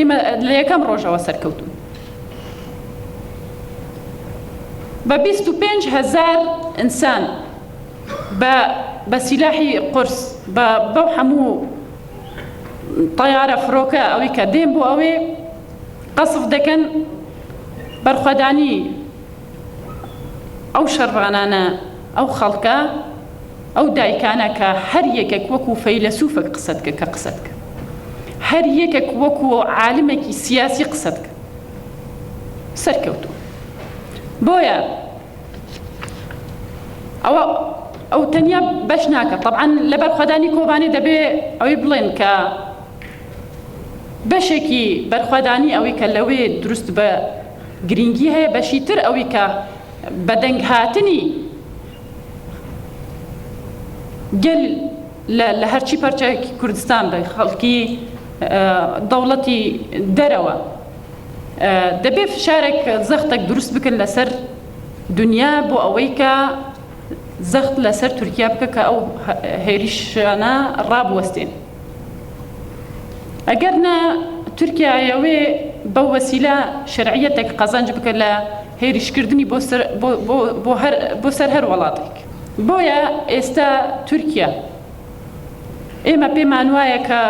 ئێمە لە یەکەم ڕۆژەوە سەرکەوتون بە 25,000 ئینسان بە سیلاحی قورس بەو هەموو طیارە فرۆکە ئەوەی کە دێن بۆ ئەوێ قەسف دەکەن بەرخوادانی ئەو شەڕانانە ئەو خەڵکە ئەو دایکانە کە هەر یەکێک وەکو فەیلسوفێک قسەت کە قسەت کە هەر یەکێک وەکو عالمێکی سیاسی قسەت کە سەرکەوتو بۆیە ئەو تەنیا بەش ناکە طبعاً لە بەرخوادانی کۆبانی دەبێ ئەوەی بڵێن کە بەشێکی بەرخوادانی ئەوەی کە لەوێ دروست بە گرنگی هەیە بەشی تر ئەوەی کە بەدەنگ هاتنی گەل لە هەرچی پەرچەیەکی کوردستان بە خەڵکی دەوڵەتی دەرەوە دەبێ فشارێک زەختێک دروست بکەن لەسەر دنیا بۆ ئەوەی کە زەخت لەسەر تورکیا بکە کە ئەو هێریشانە ڕابوەستێن ئەگەر نە تورکیایەوێ بەو وەسیلە شەرعیەتێک قەزەنج بکە لە هێریشکردنی بۆ سەر هەر وڵاتێک بۆیە ئێستا تورکیا ئێمە پێمان وایە کە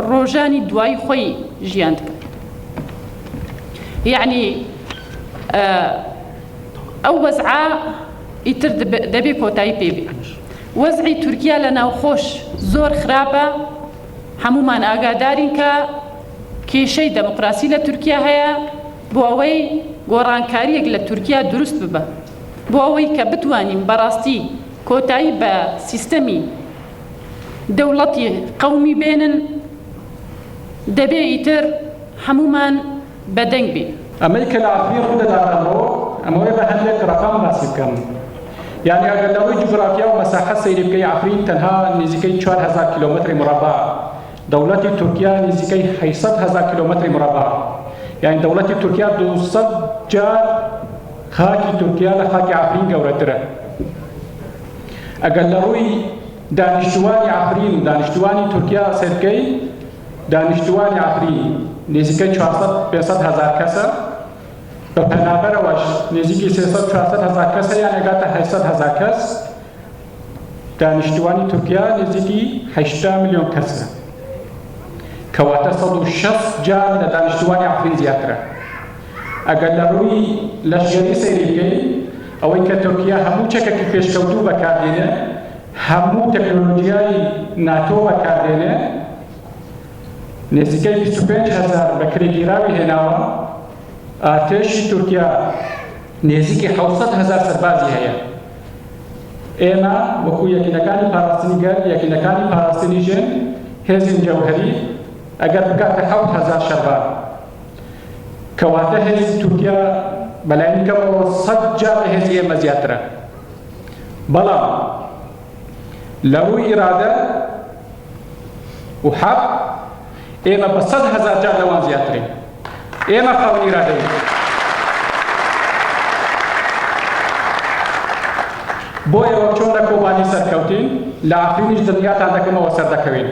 ڕۆژانی دوای خۆی ژیان دکات یعنی ئەو وەزعە ئیتر دەبێ کۆتایی پێبێ وەزعی تورکیا لە ناوخۆش زۆر خراپە هەمومان ئاگادارین کە کێشەی دەموقراسی لە تورکیا هەیە بۆ ئەوەی گۆڕانکاریەک لە تورکیا دروست ببە بۆ ئەوەی کە بتوانین بەڕاستی کۆتایی بە سیستەمی دەوڵەتی قەومی بێنن دەبێ ئیتر هەمومان بەدەنگ بین ئەمەی کە لە ئافرین ڕوودەداتەوە ئەمەوەی بە هەندێک ڕەقەم باسی بکەم یعنی ئەگەر لەوەی جوگرافیا و مەساحە سەیری بکەی ئافرین تەنها نزیکەی 4,000 کیلۆمەتری مربع دەوڵەتی تورکیا نزیکەی 800,000 کیلۆمەتری مربع یعنی دەوڵەتی تورکیا 200 جار خاکی تورکیا لە خاکی ئافرین گەورەترە ئەگەر لە ڕووی دانیشتوانی ئافرین و دانیشتوانی تورکیا سەرکەی دانیشتوانی ئافرین نزیکەی 400-500,000 کەسە بە پەنابەرەوەش نزیکی 300-400,000 کەسە یان ئەگاتە 800,000 کەس دانیشتوانی تورکیا نزیکی 80 میلیۆن کەسە کەواتە 160 جار لە دانیشتوانی ئافرین زیاترە ئەگەر لە ڕووی لەشگەری سەیری بکەی ئەوەی کە تورکیا هەموو چەکێکی پێشکەوتوو بەکاردێنێ هەموو تەکنۆلۆژیای ناتۆ بەکاردێنێ نزیکەی 25,000 بەکرێگیراوی هێناوە ئارتێشی تورکیا نزیکی 700,000 سەربازی هەیە ئێمە وەکو یەکینەکانی پاراستنی گەر یەکینەکانی پاراستنی ژێن هێزین جەوهەری ئەگەر بکاتە 7,000 شەربار کەواتە هێزی تورکیا بەلایەنکەوە 100 جار لە هێزی ئێمە زیاترە بەڵام لە ڕووی ئیرادە و حەق ئێمە بە 100,000 جار لەوان زیاترین ئێمە خاوەن ئیرادەین بۆیەوە چۆن لە کۆبانی سەرکەوتین لە ئافرینیش دڵنیاتان دەکەمەوە سەردەکەوین